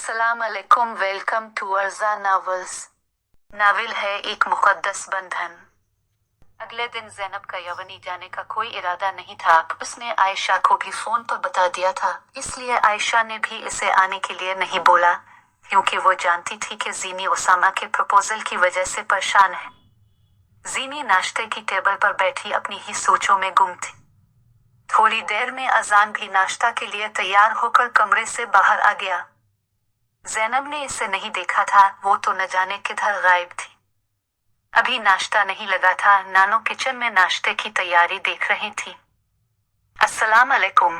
अस्सलाम अलैकुम, welcome to Urja novels. Novel है एक मुकद्दस बंधन। अगले दिन ज़ैनब का यवनी जाने का कोई इरादा नहीं था। उसने आयशा को भी फोन पर बता दिया था, इसलिए आयशा ने भी इसे आने के लिए नहीं बोला, क्योंकि वो जानती थी कि ज़ीनी उसामा के प्रपोजल की वजह से परेशान है। ज़ीनी नाश्ते की टेबल पर बैठी अपनी ही सोचों में गुम थी। थोड़ी देर में अजान भी नाश्ता के लिए तैयार होकर कमरे से बाहर आ गया। ज़ैनब ने इसे नहीं देखा था, वो तो न जाने किधर गायब थी। अभी नाश्ता नहीं लगा था। नानो किचन में नाश्ते की तैयारी देख रही थी। अस्सलाम अलैकुम।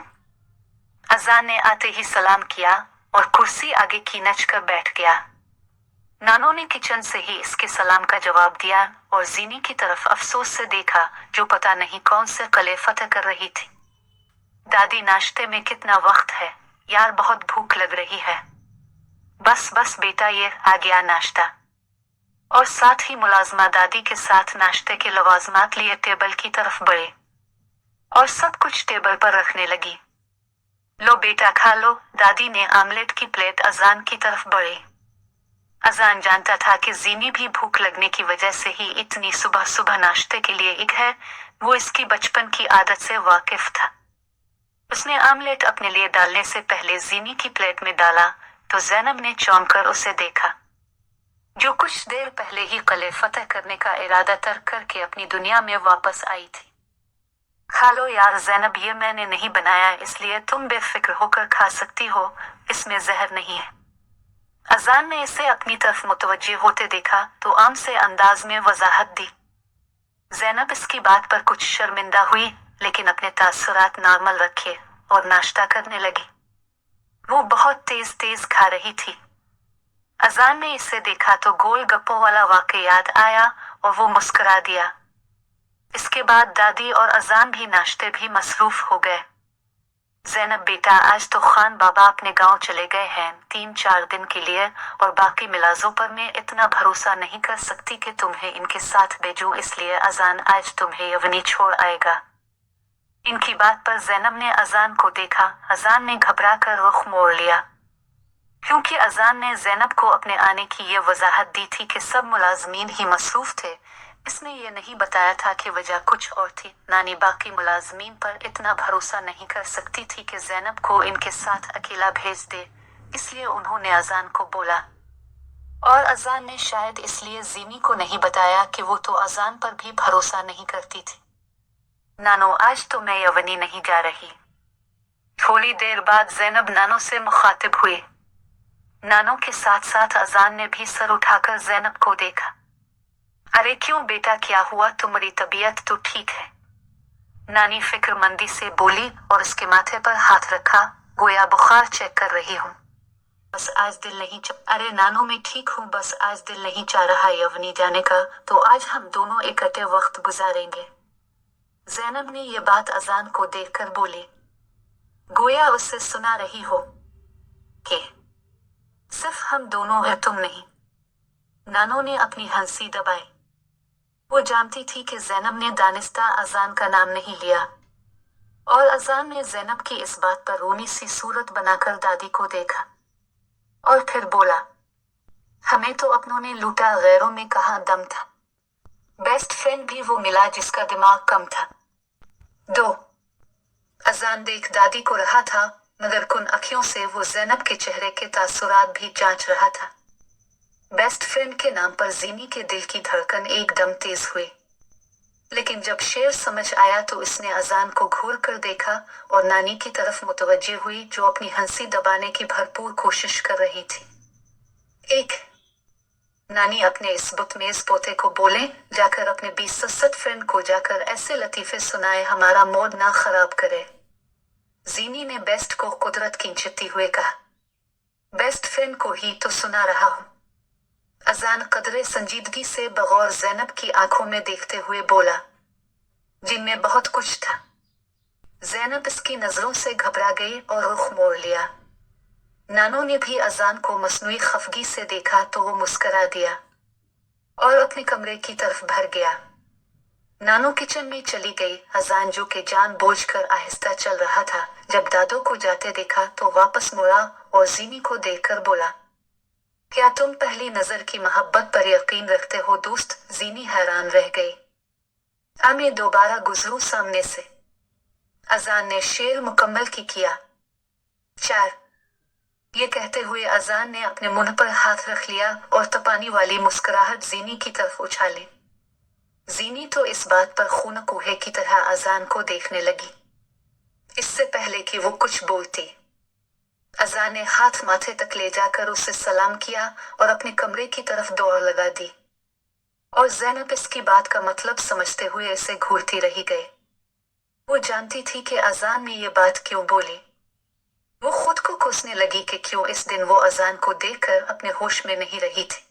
अजान ने आते ही सलाम किया और कुर्सी आगे खींच कर बैठ गया। नानो ने किचन से ही इसके सलाम का जवाब दिया और ज़ीनी की तरफ अफसोस से देखा, जो पता नहीं कौन से कले फतह कर रही थी। दादी, नाश्ते में कितना वक्त है यार, बहुत भूख लग रही है। बस बस बेटा, ये आ गया नाश्ता। और साथ ही मुलाजमा दादी के साथ नाश्ते के लवाजमात लिए टेबल की तरफ बढ़े और सब कुछ टेबल पर रखने लगी। लो बेटा खा लो। दादी ने आमलेट की प्लेट अजान की तरफ बढ़े। अजान जानता था कि ज़ीनी भी भूख लगने की वजह से ही इतनी सुबह सुबह नाश्ते के लिए इक है। वो इसकी बचपन की आदत से वाकिफ था। उसने आमलेट अपने लिए डालने से पहले ज़ीनी की प्लेट में डाला तो ज़ैनब ने चौंक कर उसे देखा, जो कुछ देर पहले ही किले फतह करने का इरादा तर्क करके अपनी दुनिया में वापस आई थी। खा लो यार ज़ैनब, ये मैंने नहीं बनाया, इसलिए तुम बेफिक्र होकर खा सकती हो, इसमें जहर नहीं है। अजान ने इसे अपनी तरफ मुतवज्जे होते देखा तो आम से अंदाज में वजाहत दी। ज़ैनब इसकी बात पर कुछ शर्मिंदा हुई, लेकिन अपने तासुरात नॉर्मल रखे और नाश्ता करने लगी। वो बहुत तेज तेज खा रही थी। अजान ने इसे देखा तो गोल गप्पों वाला वाक़या याद आया और वो मुस्कुरा दिया। इसके बाद दादी और अजान भी नाश्ते भी मसरूफ हो गए। ज़ैनब बेटा, आज तो खान बाबा अपने गांव चले गए हैं 3-4 दिन के लिए, और बाकी मिलाजों पर मैं इतना भरोसा नहीं कर सकती कि तुम्हें इनके साथ भेजूं, इसलिए अजान आज तुम्हें यवनी छोड़ आएगा। इनकी बात पर ज़ैनब ने अजान को देखा। अजान ने घबरा कर रुख मोड़ लिया, क्योंकि अजान ने ज़ैनब को अपने आने की ये वजाहत दी थी कि सब मुलाजमीन ही मसरूफ थे। इसमें यह नहीं बताया था कि वजह कुछ और थी। नानी बाकी मुलाजमीन पर इतना भरोसा नहीं कर सकती थी कि ज़ैनब को इनके साथ अकेला भेज दे, इसलिए उन्होंने अजान को बोला। और अजान ने शायद इसलिए ज़ीनी को नहीं बताया कि वो तो अजान पर भी भरोसा नहीं करती थी। नानो, आज तो मैं यवनी नहीं जा रही। थोड़ी देर बाद ज़ैनब नानो से मुखातिब हुई। नानो के साथ साथ अजान ने भी सर उठाकर ज़ैनब को देखा। अरे क्यों बेटा, क्या हुआ? तुम्हारी तबीयत तो ठीक है? नानी फिक्रमंदी से बोली और उसके माथे पर हाथ रखा, गोया बुखार चेक कर रही हूँ। बस आज दिल नहीं अरे नानो, मैं ठीक हूँ, बस आज दिल नहीं चाह रहा यवनी जाने का, तो आज हम दोनों इकट्ठे वक्त गुजारेंगे। ज़ैनब ने ये बात अजान को देखकर बोली, गोया उससे सुना रही हो कि सिर्फ हम दोनों हैं, तुम नहीं। नानो ने अपनी हंसी दबाई। वो जानती थी कि ज़ैनब ने दानिस्ता अजान का नाम नहीं लिया, और अजान ने ज़ैनब की इस बात पर रोनी सी सूरत बनाकर दादी को देखा और फिर बोला, हमें तो अपनों ने लूटा, गैरों में कहाँ दम था। बेस्ट फ्रेंड भी वो मिला जिसका दिमाग कम था। दो अजान देख दादी को रहा था, मगर कुन अखियों से वो ज़ैनब के चेहरे के तासुरात भी जांच रहा था। बेस्ट फ्रेंड के नाम पर ज़ीनी के दिल की धड़कन एकदम तेज हुई, लेकिन जब शेर समझ आया तो इसने अजान को घूर कर देखा और नानी की तरफ मुतवज्जे हुई, जो अपनी हंसी दबाने की भरपूर कोशिश कर रही थी। एक नानी अपने इस बुतमेज पोते को बोले, जाकर अपने 20 फ्रेंड को जाकर ऐसे लतीफे सुनाए, हमारा मूड ना खराब करे। ज़ीनी ने बेस्ट को कुदरत खींचती हुए कहा, बेस्ट फ्रेंड को ही तो सुना रहा हूँ। अजान कदरे संजीदगी से बगौर ज़ैनब की आंखों में देखते हुए बोला, जिनमें बहुत कुछ था। ज़ैनब इसकी नजरों से घबरा गई और रुख मोड़ लिया। नानो ने भी अजान को मसनूई खफगी से देखा तो वो मुस्करा दिया और अपने कमरे की तरफ भर गया। नानो किचन में चली गई। अजान जो के जान बूझकर आहिस्ता चल रहा था। जब दादो को जाते देखा तो वापस मुड़ा और जीनी को देखकर बोला, क्या तुम पहली नजर की मोहब्बत पर यकीन रखते हो दोस्त? जीनी हैरान रह गई। मैं दोबारा गुजरूं सामने से? अजान ने शेर मुकम्मल की किया। 4। ये कहते हुए अजान ने अपने मुंह पर हाथ रख लिया और तपानी वाली मुस्कुराहट जीनी की तरफ उछाली। जीनी तो इस बात पर खून कुहे की तरह अजान को देखने लगी। इससे पहले कि वो कुछ बोलती, अजान ने हाथ माथे तक ले जाकर उसे सलाम किया और अपने कमरे की तरफ दौड़ लगा दी। और ज़ैनब इसकी बात का मतलब समझते हुए इसे घूरती रही गई। वो जानती थी कि अजान ने ये बात क्यों बोली। वो खुद को कोसने लगी कि क्यों इस दिन वो अजान को देखकर अपने होश में नहीं रही थी,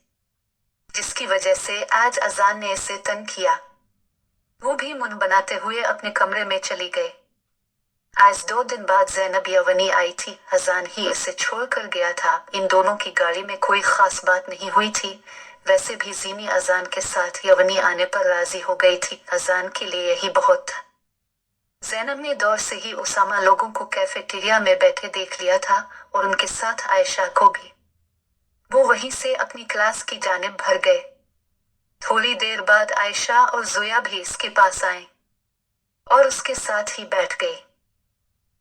जिसकी वजह से आज अजान ने इसे तंग किया। वो भी मुंह बनाते हुए अपने कमरे में चली गई। आज 2 दिन बाद ज़ैनब यवनी आई थी। अजान ही इसे छोड़कर गया था। इन दोनों की गाड़ी में कोई खास बात नहीं हुई थी। वैसे भी जीनी अजान के साथ यवनी आने पर राजी हो गई थी। अजान के लिए यही बहुत था। ज़ैनब ने दौर से ही उसामा लोगों को कैफेटेरिया में बैठे देख लिया था और उनके साथ आयशा को भी। वो वहीं से अपनी क्लास की जानिब भर गए। थोड़ी देर बाद आयशा और ज़ोया भी इसके पास आए और उसके साथ ही बैठ गई।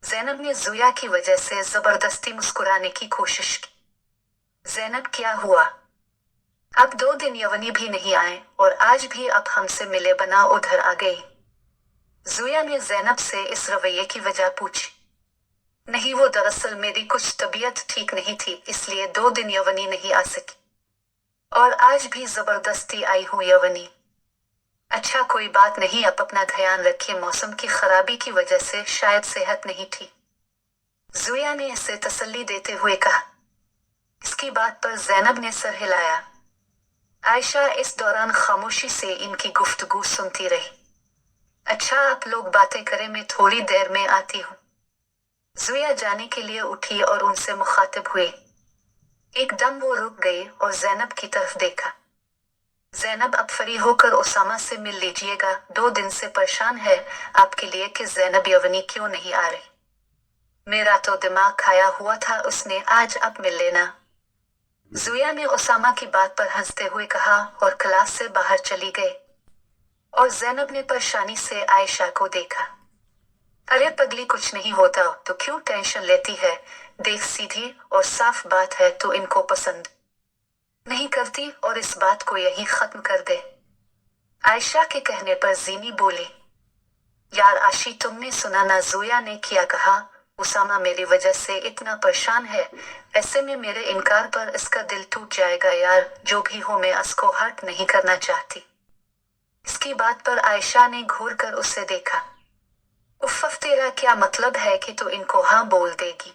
ज़ैनब ने ज़ोया की वजह से जबरदस्ती मुस्कुराने की कोशिश की। ज़ैनब, क्या हुआ? अब 2 दिन यवनी भी नहीं आए और आज भी अब हमसे मिले बना उधर आ गई। ज़ोया ने ज़ैनब से इस रवैये की वजह पूछी। नहीं, वो दरअसल मेरी कुछ तबीयत ठीक नहीं थी, इसलिए 2 दिन यवनी नहीं आ सकी और आज भी जबरदस्ती आई हूँ यवनी। अच्छा, कोई बात नहीं, अब अपना ध्यान रखिए, मौसम की खराबी की वजह से शायद सेहत नहीं थी। ज़ोया ने इसे तसल्ली देते हुए कहा। इसकी बात पर ज़ैनब ने सर हिलाया। आयशा इस दौरान खामोशी से इनकी गुफ्तगू सुनती रही। अच्छा, आप लोग बातें करें, मैं थोड़ी देर में आती हूँ। ज़ोया जाने के लिए उठी और उनसे मुखातिब हुई। एकदम वो रुक गई और ज़ैनब की तरफ देखा। ज़ैनब, अब फ्री होकर उसामा से मिल लीजिएगा, 2 दिन से परेशान है आपके लिए कि ज़ैनब यवनी क्यों नहीं आ रही। मेरा तो दिमाग खाया हुआ था उसने, आज अब मिल लेना। ज़ोया ने उसामा की बात पर हंसते हुए कहा और क्लास से बाहर चली गई। और ज़ैनब ने परेशानी से आयशा को देखा। अरे पगली, कुछ नहीं होता तो क्यों टेंशन लेती है? देख, सीधी और साफ बात है, तो इनको पसंद नहीं करती और इस बात को यही खत्म कर दे। आयशा के कहने पर जीनी बोली, यार आशी, तुमने सुना ना ज़ोया ने क्या कहा? उसामा मेरी वजह से इतना परेशान है, ऐसे में मेरे इनकार पर इसका दिल टूट जाएगा। यार जो भी हो, मैं इसको हर्ट नहीं करना चाहती। इसकी बात पर आयशा ने घूर कर उसे देखा। उफ़, तेरा क्या मतलब है कि तू इनको हाँ बोल देगी?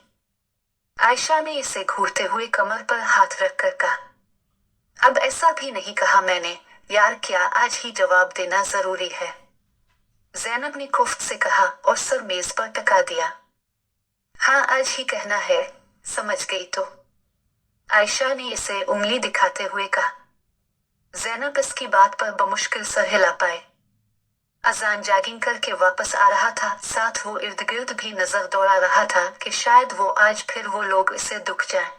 आयशा ने इसे घूरते हुए कमर पर हाथ रखकर कहा। अब ऐसा भी नहीं कहा मैंने। यार, क्या आज ही जवाब देना जरूरी है? ज़ैनब ने कुफ्त से कहा और सर मेज पर टका दिया। हाँ, आज ही कहना है, समझ गई तो? आयशा ने इसे उंगली दिखाते हुए कहा। ज़ैनब इसकी बात पर बमुश्किल सर हिला पाए। अजान जॉगिंग करके वापस आ रहा था, साथ वो इर्द गिर्द भी नजर दौड़ा रहा था कि शायद वो आज फिर वो लोग इसे दुख जाए।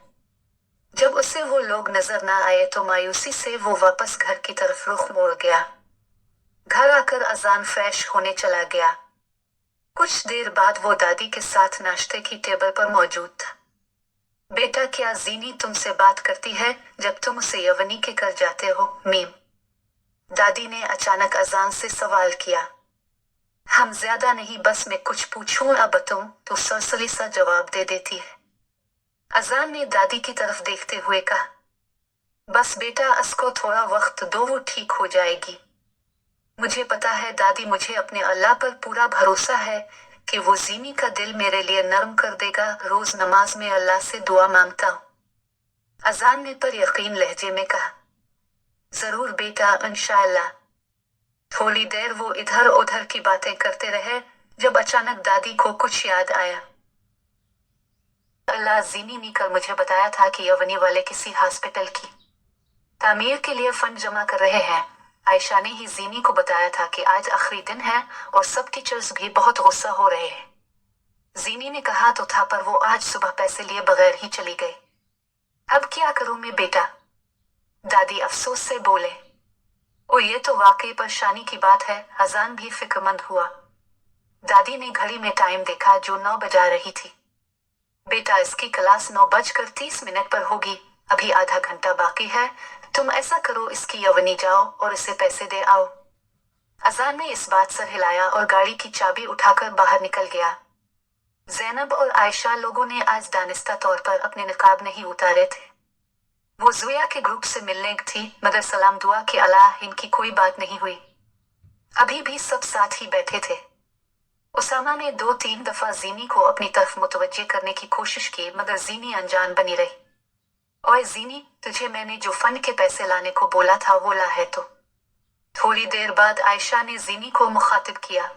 जब उसे वो लोग नजर ना आए तो मायूसी से वो वापस घर की तरफ रुख मोड़ गया। घर आकर अजान फ्रेश होने चला गया। कुछ देर बाद वो दादी के साथ नाश्ते की टेबल पर मौजूद था। बेटा, क्या जीनी तुमसे बात करती है जब तुम उसे यवनी के कर जाते हो? मीम, दादी ने अचानक अजान से सवाल किया। हम ज्यादा नहीं, बस मैं कुछ पूछूं अब तुम तो सरसरी सा जवाब दे देती है। अजान ने दादी की तरफ देखते हुए कहा। बस बेटा, इसको थोड़ा वक्त दो, वो ठीक हो जाएगी। मुझे पता है दादी, मुझे अपने अल्लाह पर पूरा भरोसा है कि वो जीनी का दिल मेरे लिए नरम कर देगा। रोज नमाज में अल्लाह से दुआ मांगता हूँ, अजान ने पर यकीन लहजे में कहा। जरूर बेटा, इंशाअल्लाह। थोड़ी देर वो इधर उधर की बातें करते रहे जब अचानक दादी को कुछ याद आया। अल्लाह, जीनी ने कल मुझे बताया था कि यवनी वाले किसी हॉस्पिटल की तामीर के लिए फंड जमा कर रहे हैं। आयशा ने ही जीनी को बताया था कि आज आखिरी दिन है और सब टीचर्स भी बहुत गुस्सा हो रहे हैं। जीनी ने कहा तो था, पर वो आज सुबह पैसे लिए बगैर ही चली गई। अब क्या करूं मैं बेटा? दादी अफसोस से बोले। ओ, ये तो वाकई परेशानी की बात है। अजान भी फिक्रमंद हुआ। दादी ने घड़ी में टाइम देखा जो 9 बजा रही थी। बेटा, इसकी क्लास 9:30 पर होगी, अभी आधा घंटा बाकी है। तुम ऐसा करो, इसकी यवनी जाओ और इसे पैसे दे आओ। अजान ने इस बात सर हिलाया और गाड़ी की चाबी उठाकर बाहर निकल गया। ज़ैनब और आयशा लोगों ने आज दानिस्ता तौर पर अपने निकाब नहीं उतारे थे। वो ज़ुया के ग्रुप से मिलने थी, मगर सलाम दुआ के अलावा इनकी कोई बात नहीं हुई। अभी भी सब साथ ही बैठे थे। उसामा ने 2-3 दफा जीनी को अपनी तरफ मुतवज्जे करने की कोशिश की, मगर जीनी अनजान बनी रही। ओए जीनी, तुझे मैंने जो फंड के पैसे लाने को बोला था वो ला है तो? थोड़ी देर बाद आयशा ने जीनी को मुखातिब किया,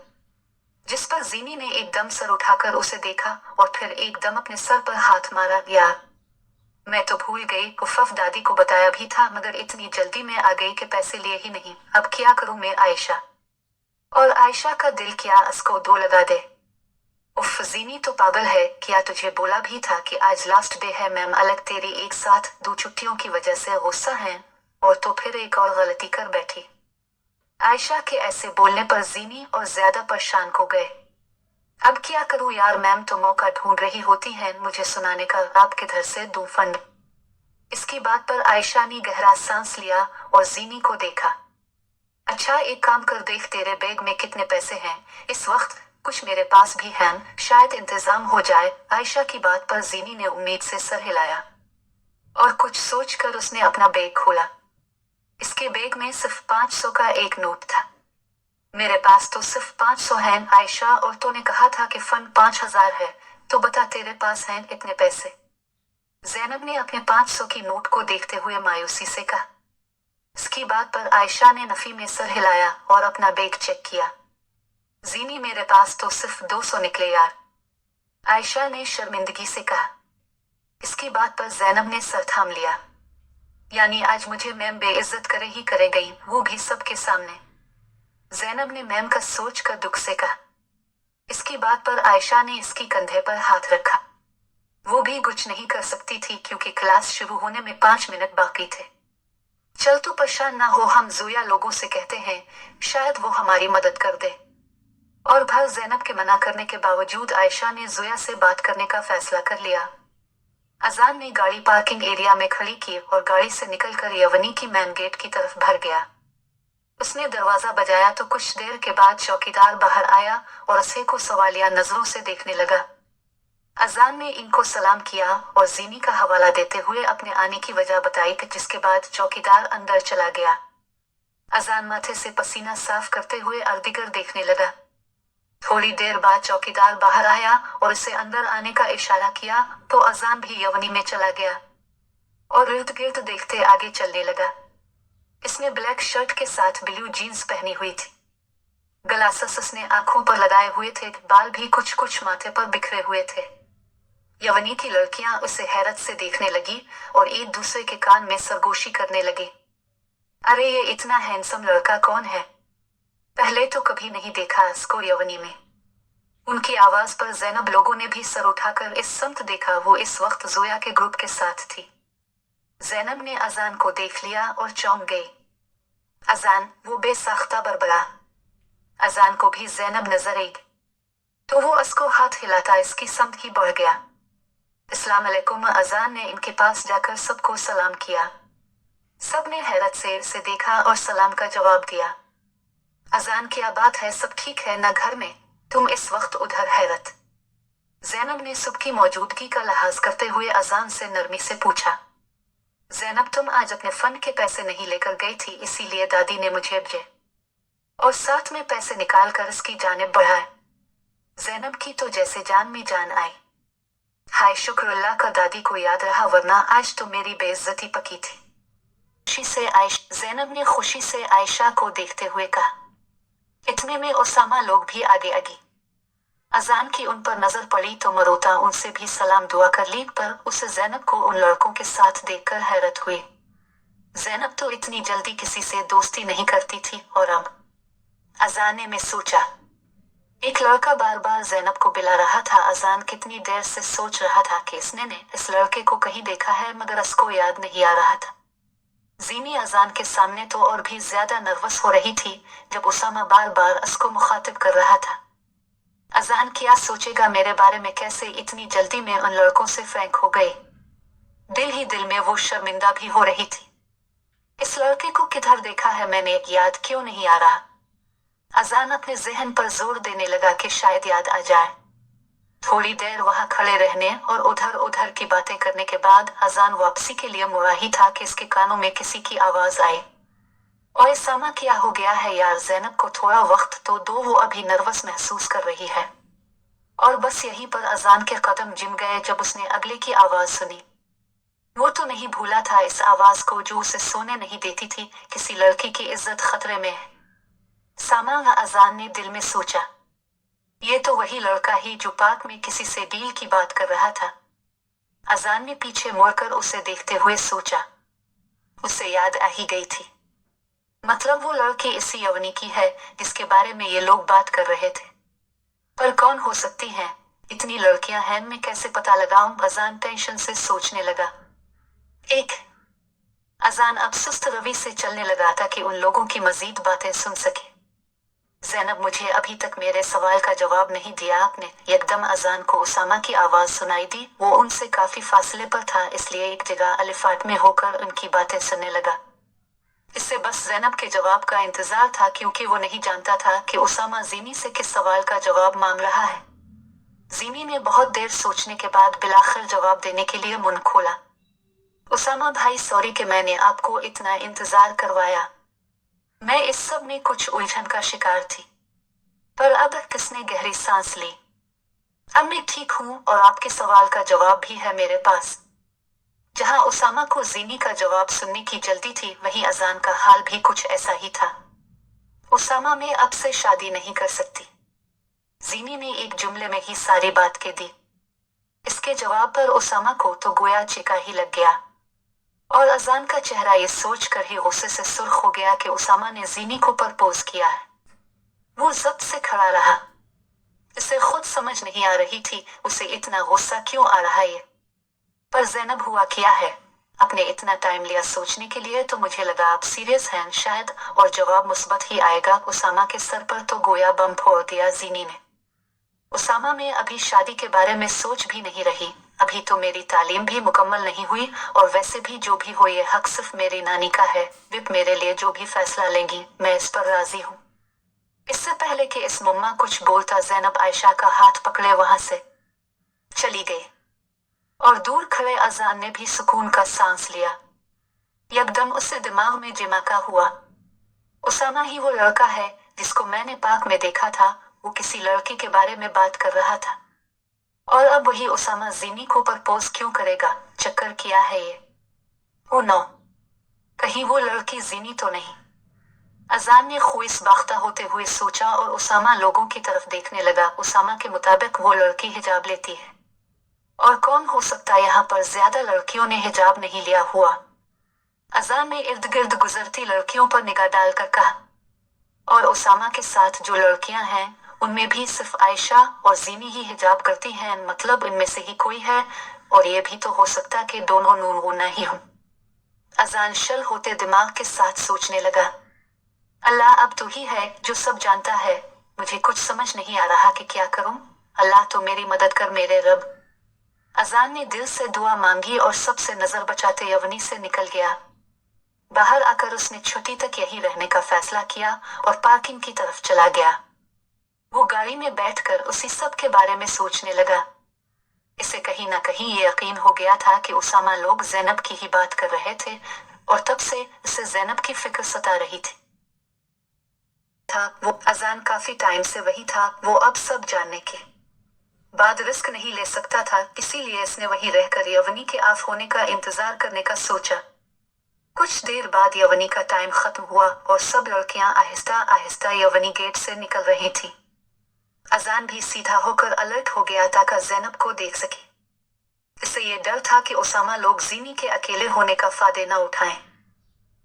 जिस पर जीनी ने एकदम सर उठाकर उसे देखा और फिर एकदम अपने सर पर हाथ मारा। यार, मैं तो भूल गई, कुफफ दादी को बताया भी था, मगर इतनी जल्दी में आ गई कि पैसे लिए ही नहीं। अब क्या करूं मैं आयशा? और आयशा का दिल क्या उसको दो लगा दे। उफ, जीनी तो पागल है। क्या तुझे बोला भी था कि आज लास्ट डे है? मैम अलग तेरी एक साथ 2 छुट्टियों की वजह से गुस्सा है, और तो फिर एक और गलती कर बैठी। आयशा के ऐसे बोलने पर जीनी और ज्यादा परेशान हो गए। अब क्या करूं यार, मैम तो मौका ढूंढ रही होती हैं मुझे सुनाने का, आप किधर से दूं फंड? इसकी बात पर आयशा ने गहरा सांस लिया और जीनी को देखा। अच्छा, एक काम कर देख, तेरे बैग में कितने पैसे हैं इस वक्त? कुछ मेरे पास भी हैं, शायद इंतजाम हो जाए। आयशा की बात पर जीनी ने उम्मीद से सर हिलाया और कुछ सोचकर उसने अपना बैग खोला। इसके बैग में सिर्फ 500 का एक नोट था। मेरे पास तो सिर्फ 500 हैं आयशा, और तूने कहा था कि फंड 5000 है, तो बता तेरे पास हैं इतने पैसे? ज़ैनब ने अपने 500 की नोट को देखते हुए मायूसी से कहा। इसकी बात पर आयशा ने नफी में सर हिलाया और अपना बैग चेक किया। जीनी, मेरे पास तो सिर्फ 200 निकले यार, आयशा ने शर्मिंदगी से कहा। इसकी बात पर ज़ैनब ने सर थाम लिया। यानी आज मुझे मैम बेइज्जत करे ही करे गई, वो भी सबके सामने? ज़ैनब ने मैम का सोच कर दुख से कहा। इसकी बात पर आयशा ने इसकी कंधे पर हाथ रखा। वो भी कुछ नहीं कर सकती थी क्योंकि क्लास शुरू होने में 5 मिनट बाकी थे। चल तू परेशान ना हो, हम ज़ुया लोगों से कहते हैं, शायद वो हमारी मदद कर दे। और भर ज़ैनब के मना करने के बावजूद आयशा ने ज़ुया से बात करने का फैसला कर लिया। अजान ने गाड़ी पार्किंग एरिया में खड़ी की और गाड़ी से निकलकर यवनी की मेन गेट की तरफ भर गया। उसने दरवाजा बजाया तो कुछ देर के बाद चौकीदार बाहर आया और उसे को सवालिया नजरों से देखने लगा। अजान ने इनको सलाम किया और जीनी का हवाला देते हुए अपने आने की वजह बताई, जिसके बाद चौकीदार अंदर चला गया। अजान माथे से पसीना साफ करते हुए अर्दिगर देखने लगा। थोड़ी देर बाद चौकीदार बाहर आया और उसे अंदर आने का इशारा किया तो अजान भी यवनी में चला गया और इर्द गिर्द देखते आगे चलने लगा। इसने ब्लैक शर्ट के साथ ब्लू जीन्स पहनी हुई थी। ग्लासेस उसने आंखों पर लगाए हुए थे, बाल भी कुछ कुछ माथे पर बिखरे हुए थे। यवनी की लड़कियां उसे हैरत से देखने लगी और एक दूसरे के कान में सरगोशी करने लगे। अरे, ये इतना हैंडसम लड़का कौन है? पहले तो कभी नहीं देखा इसको यवनी में। उनकी आवाज पर ज़ैनब लोगों ने भी सर उठाकर इस समत देखा। वो इस वक्त ज़ोया के ग्रुप के साथ थी। ज़ैनब ने अजान को देख लिया और चौंक गई। अजान, वो बेसाख्ता बरबरा। अजान को भी ज़ैनब नजर आई तो वो उसको हाथ हिलाता इसकी समत ही बढ़ गया। अस्सलाम अलैकुम। अजान ने इनके पास जाकर सबको सलाम किया। सब ने हैरत से इसे देखा और सलाम का जवाब दिया। अजान, क्या बात है, सब ठीक है ना घर में? तुम इस वक्त उधर? हैरत। ज़ैनब ने सबकी मौजूदगी का लिहाज करते हुए अजान से नरमी से पूछा। ज़ैनब, तुम आज अपने फंड के पैसे नहीं लेकर गई थी, इसीलिए दादी ने मुझे भेजे और साथ में पैसे निकाल कर इसकी जानिब बढ़ाए। ज़ैनब की तो जैसे जान में जान आई। हाय शुक्र अल्लाह का, दादी को याद रहा, वरना आज तो मेरी बेइज्जती पकी थी। ज़ैनब ने खुशी से आयशा को देखते हुए कहा। इतने में उसामा लोग भी आगे आगे। अजान की उन पर नजर पड़ी तो मरोता उनसे भी सलाम दुआ कर ली, पर उसे ज़ैनब को उन लड़कों के साथ देखकर हैरत हुई। ज़ैनब तो इतनी जल्दी किसी से दोस्ती नहीं करती थी और अब अजान में सोचा। एक लड़का बार बार ज़ैनब को बुला रहा था। अजान कितनी देर से सोच रहा था कि इसने इस लड़के को कहीं देखा है, मगर उसको याद नहीं आ रहा था। ज़ीनी अजान के सामने तो और भी ज्यादा नर्वस हो रही थी जब उसामा बार बार उसको मुखातिब कर रहा था। अजान क्या सोचेगा मेरे बारे में, कैसे इतनी जल्दी में उन लड़कों से फ्रैंक हो गई। दिल ही दिल में वो शर्मिंदा भी हो रही थी। इस लड़के को किधर देखा है मैंने, याद क्यों नहीं आ रहा। अजान अपने जहन पर जोर देने लगा कि शायद याद आ जाए। थोड़ी देर वहां खड़े रहने और उधर उधर की बातें करने के बाद अजान वापसी के लिए मुड़ा ही था कि इसके कानों में किसी की आवाज आई। ओए सामा, क्या हो गया है यार, ज़ैनब को थोड़ा वक्त तो दो, वो अभी नर्वस महसूस कर रही है। और बस यहीं पर अजान के कदम जिम गए जब उसने अगले की आवाज सुनी। वो तो नहीं भूला था इस आवाज को जो उसे सोने नहीं देती थी। किसी लड़की की इज्जत खतरे में है। सामा, अजान ने दिल में सोचा। ये तो वही लड़का ही जो पार्क में किसी से डील की बात कर रहा था। अजान ने पीछे मुड़कर उसे देखते हुए सोचा। उसे याद आ ही गई थी। मतलब वो लड़की इसी अवनी की है जिसके बारे में ये लोग बात कर रहे थे। पर कौन हो सकती है, इतनी लड़कियां हैं, मैं कैसे पता लगाऊं। अजान टेंशन से सोचने लगा। एक अजान अब सुस्त रवि से चलने लगा था कि उन लोगों की मजीद बातें सुन सके। ज़ैनब, मुझे अभी तक मेरे सवाल का जवाब नहीं दिया आपने। एकदम अजान को उसामा की आवाज सुनाई दी। वो उनसे काफी फासले पर था, इसलिए एक जगह अलिफाट में होकर उनकी बातें सुनने लगा। इससे बस ज़ैनब के जवाब का इंतजार था, क्योंकि वो नहीं जानता था कि उसामा ज़ीनी से किस सवाल का जवाब मांग रहा है। ज़ीनी ने बहुत देर सोचने के बाद बिलाखिर जवाब देने के लिए मुंह खोला। उसामा भाई, सॉरी कि मैंने आपको इतना इंतजार करवाया। मैं इस सब में कुछ उलझन का शिकार थी। पर अब किसने गहरी सांस ली। अब मैं ठीक हूँ और आपके सवाल का जवाब भी है मेरे पास। जहां उसामा को ज़ीनी का जवाब सुनने की जल्दी थी, वहीं अजान का हाल भी कुछ ऐसा ही था। उसामा, मैं अब से शादी नहीं कर सकती। ज़ीनी ने एक जुमले में ही सारी बात कह दी। इसके जवाब पर उसामा को तो गोया चिका ही लग गया। और अजान का चेहरा ये सोच कर ही गुस्से से सुर्ख हो गया कि उसामा ने ज़ीनी को प्रपोज किया है। वो जब्त से खड़ा रहा। इसे खुद समझ नहीं आ रही थी उसे इतना गुस्सा क्यों आ रहा है। पर ज़ैनब, हुआ क्या है? आपने इतना टाइम लिया सोचने के लिए, तो मुझे लगा आप सीरियस हैं शायद, और जवाब मुस्बत ही आएगा। उसामा के सर पर तो गोया बम फोड़ दिया ज़ीनी ने। उसामा, मैं अभी शादी के बारे में सोच भी नहीं रही। अभी तो मेरी तालीम भी मुकम्मल नहीं हुई, और वैसे भी जो भी हो ये हक सिर्फ मेरी नानी का है। विप मेरे लिए जो भी फैसला लेंगी मैं इस पर राजी हूँ। इससे पहले कि इस मुम्मा कुछ बोलता, ज़ैनब आयशा का हाथ पकड़े वहां से चली गई। और दूर खड़े अजान ने भी सुकून का सांस लिया। यकदम उससे दिमाग में जिमाका हुआ। उसामा ही वो लड़का है जिसको मैंने पार्क में देखा था। वो किसी लड़की के बारे में बात कर रहा था। और अब वही उसामा ज़ीनी को प्रपोज क्यों करेगा? चक्कर किया है ये। ओ नो, कहीं वो लड़की ज़ीनी तो नहीं। अजान ने ख्वाहिशबाख्ता होते हुए सोचा और उसामा लोगों की तरफ देखने लगा। उसामा के मुताबिक वो लड़की हिजाब लेती है। और कौन हो सकता है यहाँ पर? ज्यादा लड़कियों ने हिजाब नहीं लिया हुआ। अजान ने इर्द गिर्द गुजरती लड़कियों पर निगाह डालकर कहा। और उसामा के साथ जो लड़कियां हैं उनमें भी सिर्फ आयशा और ज़ीनी ही हिजाब करती हैं, मतलब इनमें से ही कोई है। और ये भी तो हो सकता कि दोनों नूनगुना ही हों। अजान शल होते दिमाग के साथ सोचने लगा। अल्लाह, अब तू ही है जो सब जानता है। मुझे कुछ समझ नहीं आ रहा कि क्या करूं। अल्लाह, तो मेरी मदद कर मेरे रब। अजान ने दिल से दुआ मांगी और सबसे नजर बचाते यवनी से निकल गया। बाहर आकर उसने छुट्टी तक यही रहने का फैसला किया और पार्किंग की तरफ चला गया। वो गाड़ी में बैठकर उसी सब के बारे में सोचने लगा। इसे कहीं ना कहीं ये यकीन हो गया था कि उसामा लोग ज़ैनब की ही बात कर रहे थे, और तब से इसे ज़ैनब की फिक्र सता रही थी। वो अजान काफी टाइम से वही था। वो अब सब जानने के बाद रिस्क नहीं ले सकता था, इसीलिए इसने वहीं रहकर यवनी के ऑफ होने का इंतजार करने का सोचा। कुछ देर बाद यवनी का टाइम खत्म हुआ और सब लड़कियां आहिस्ता आहिस्ता यवनी गेट से निकल रही थी। अजान भी सीधा होकर अलर्ट हो गया ताकि ज़ैनब को देख सके। इसे ये डर था कि उसामा लोग ज़ीनी के अकेले होने का फायदा न उठाएं।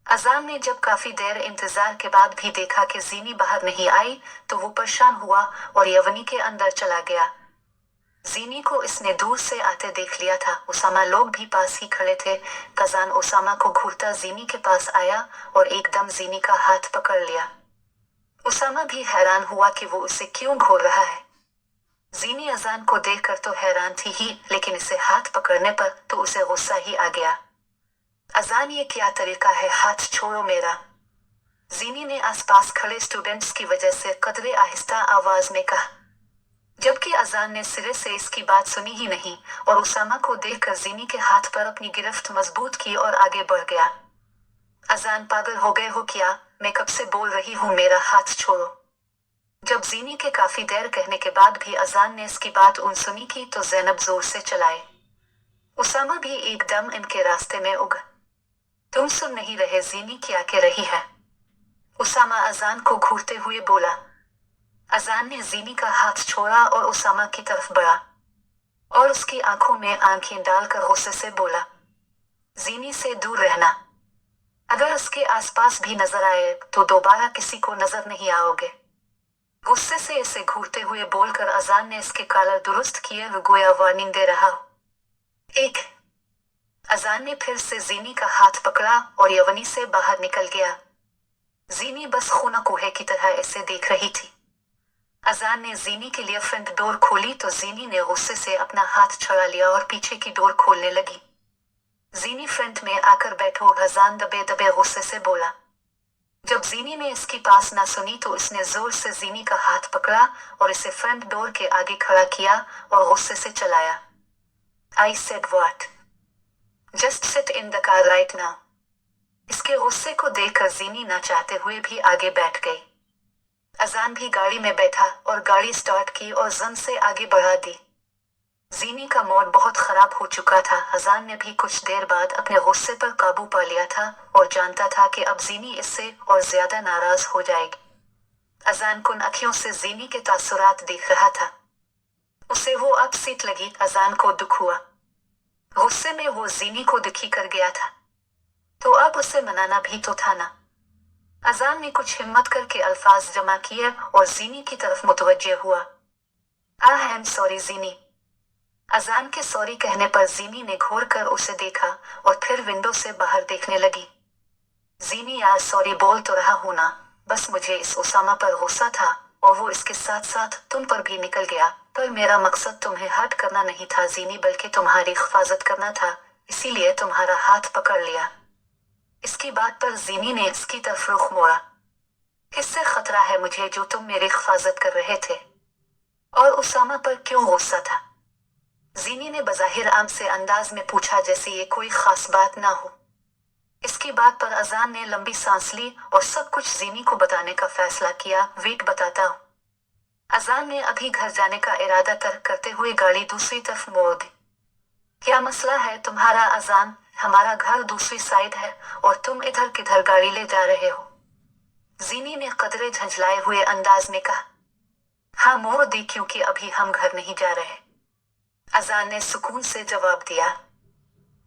अजान ने जब काफी देर इंतजार के बाद भी देखा कि जीनी बाहर नहीं आई तो वो परेशान हुआ और यवनी के अंदर चला गया। जीनी को इसने दूर से आते देख लिया था। उसामा लोग भी पास ही खड़े थे। अजान उसामा को घूरता जीनी के पास आया और एकदम जीनी का हाथ पकड़ लिया। उसामा भी हैरान हुआ कि वो उसे क्यों घूर रहा है। जीनी अजान को देखकर तो हैरान थी ही, लेकिन इसे हाथ पकड़ने पर तो उसे गुस्सा ही आ गया। अजान, ये क्या तरीका है, हाथ छोड़ो मेरा। जीनी ने आसपास खड़े स्टूडेंट्स की वजह से कदरे आहिस्ता आवाज में कहा, जबकि अजान ने सिरे से इसकी बात सुनी ही नहीं और उसामा को देखकर जीनी के हाथ पर अपनी गिरफ्त मजबूत की और आगे बढ़ गया। अजान, पागल हो गए हो क्या? मैं कब से बोल रही हूँ मेरा हाथ छोड़ो। जब जीनी के काफी देर कहने के बाद भी अजान ने इसकी बात सुनी की तो ज़ैनब जोर से चलाए। उसामा भी एकदम इनके रास्ते में उगा। तुम सुन नहीं रहे जीनी क्या कह रही है? उसामा अजान को घूरते हुए बोला। अजान ने जीनी का हाथ छोड़ा और उसामा की तरफ बढ़ा और उसकी आंखों में आंखें डालकर गुस्से से बोला, जीनी से दूर रहना। अगर उसके आसपास भी नजर आए तो दोबारा किसी को नजर नहीं आओगे। गुस्से से इसे घूरते हुए बोलकर अजान ने इसके कॉलर दुरुस्त किए, गोया वार्निंग दे रहा हो। एक अजान ने फिर से जीनी का हाथ पकड़ा और यवनी से बाहर निकल गया। जीनी बस खूना कुएं की तरह इसे देख रही थी। अजान ने जीनी के लिए फ्रंट डोर खोली तो जीनी ने गुस्से से अपना हाथ छुड़ा लिया और पीछे की डोर खोलने लगी। जीनी फ्रंट में आकर बैठो, अजान दबे दबे गुस्से से बोला। जब जीनी ने इसकी पास ना सुनी तो इसने जोर से जीनी का हाथ पकड़ा और इसे फ्रंट डोर के आगे खड़ा किया और गुस्से से चलाया। I said what? Just sit in the car right now. इसके गुस्से को देखकर जीनी ना चाहते हुए भी आगे बैठ गई। अजान भी गाड़ी में बैठा और गाड़ी स्टार्ट की और जन से आगे बढ़ा दी। जीनी का मूड बहुत खराब हो चुका था। अजान ने भी कुछ देर बाद अपने गुस्से पर काबू पा लिया था और जानता था कि अब जीनी इससे और ज्यादा नाराज हो जाएगी। अजान कुन अखियों से जीनी के तासुरात देख रहा था। उसे वो अब सीट लगी। अजान को दुख हुआ। गुस्से में वो जीनी को दुखी कर गया था, तो अब उसे मनाना भी तो था ना। अजान ने कुछ हिम्मत करके अल्फाज जमा किए और जीनी की तरफ मुतवज्जे हुआ। आई एम सॉरी जीनी। अजान के सॉरी कहने पर जीनी ने घूर कर उसे देखा और फिर विंडो से बाहर देखने लगी। जीनी, यार सॉरी बोल तो रहा हूं ना, बस मुझे इस उसामा पर गुस्सा था और वो इसके साथ साथ तुम पर भी निकल गया, पर मेरा मकसद तुम्हें हर्ट करना नहीं था जीनी, बल्कि तुम्हारी हिफाजत करना था, इसीलिए तुम्हारा हाथ पकड़ लिया। इसकी बात पर जीनी ने इसकी तरफ रुख मोड़ा। किससे खतरा है मुझे जो तुम मेरी हिफाजत कर रहे थे? और उसामा पर क्यों गुस्सा था? जीनी ने बज़ाहिर आम से अंदाज में पूछा, जैसे ये कोई खास बात ना हो। इसकी बात पर अजान ने लंबी सांस ली और सब कुछ जीनी को बताने का फैसला किया। वेट, बताता हूँ। अजान ने अभी घर जाने का इरादा तर्क करते हुए गाड़ी दूसरी तरफ मोड़ दी। क्या मसला है तुम्हारा अजान? हमारा घर दूसरी साइड है और तुम इधर किधर गाड़ी ले जा रहे हो? जीनी ने कदरे झंझलाए हुए अंदाज में कहा। हाँ, मोड़ दी क्योंकि अभी हम घर नहीं जा रहे। अजान ने सुकून से जवाब दिया।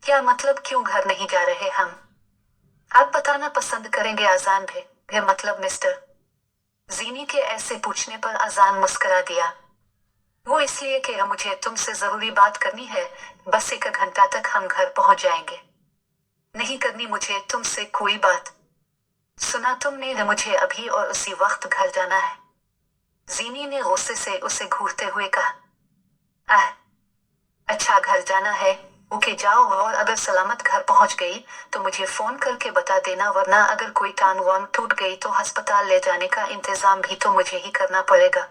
क्या मतलब, क्यों घर नहीं जा रहे हम? आप बताना पसंद करेंगे अजान भी मतलब मिस्टर? जीनी के ऐसे पूछने पर अजान मुस्कुरा दिया। वो इसलिए कि मुझे तुमसे जरूरी बात करनी है, बस 1 घंटा तक हम घर पहुंच जाएंगे। नहीं करनी मुझे तुमसे कोई बात। सुना तुमने, मुझे अभी और उसी वक्त घर जाना है। जीनी ने गुस्से से उसे घूरते हुए कहा। अच्छा, घर जाना है, ओके जाओ, और अगर सलामत घर पहुंच गई तो मुझे फोन करके बता देना, वरना अगर कोई टांग वांग टूट गई तो अस्पताल ले जाने का इंतजाम भी तो मुझे ही करना पड़ेगा,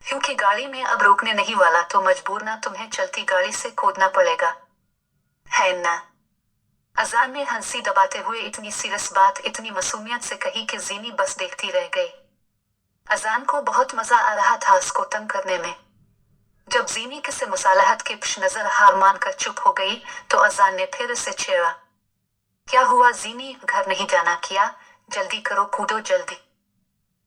क्योंकि गाड़ी में अब रुकने नहीं वाला, तो मजबूर ना तुम्हें चलती गाड़ी से कूदना पड़ेगा, है ना? अजान ने हंसी दबाते हुए इतनी सीरियस बात इतनी मासूमियत से कही कि जीनी बस देखती रह गई। अजान को बहुत मजा आ रहा था उसको तंग करने में। जब जीनी किसी मुसालहत के पेश नजर हार मानकर चुप हो गई तो अजान ने फिर उसे छेड़ा। क्या हुआ जीनी, घर नहीं जाना क्या? जल्दी करो, कूदो जल्दी।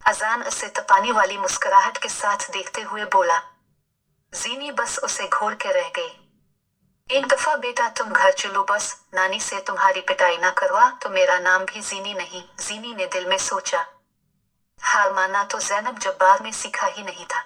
अजान उसे तपाने वाली मुस्कुराहट के साथ देखते हुए बोला। जीनी बस उसे घूर के रह गई। ایک دفعہ بیٹا تم گھر چلو بس، نانی سے تمہاری پٹائی نہ کروا تو میرا نام بھی زینی نہیں۔ زینی نے دل میں سوچا، ہار مانا تو زینب جبار میں سیکھا ہی نہیں تھا۔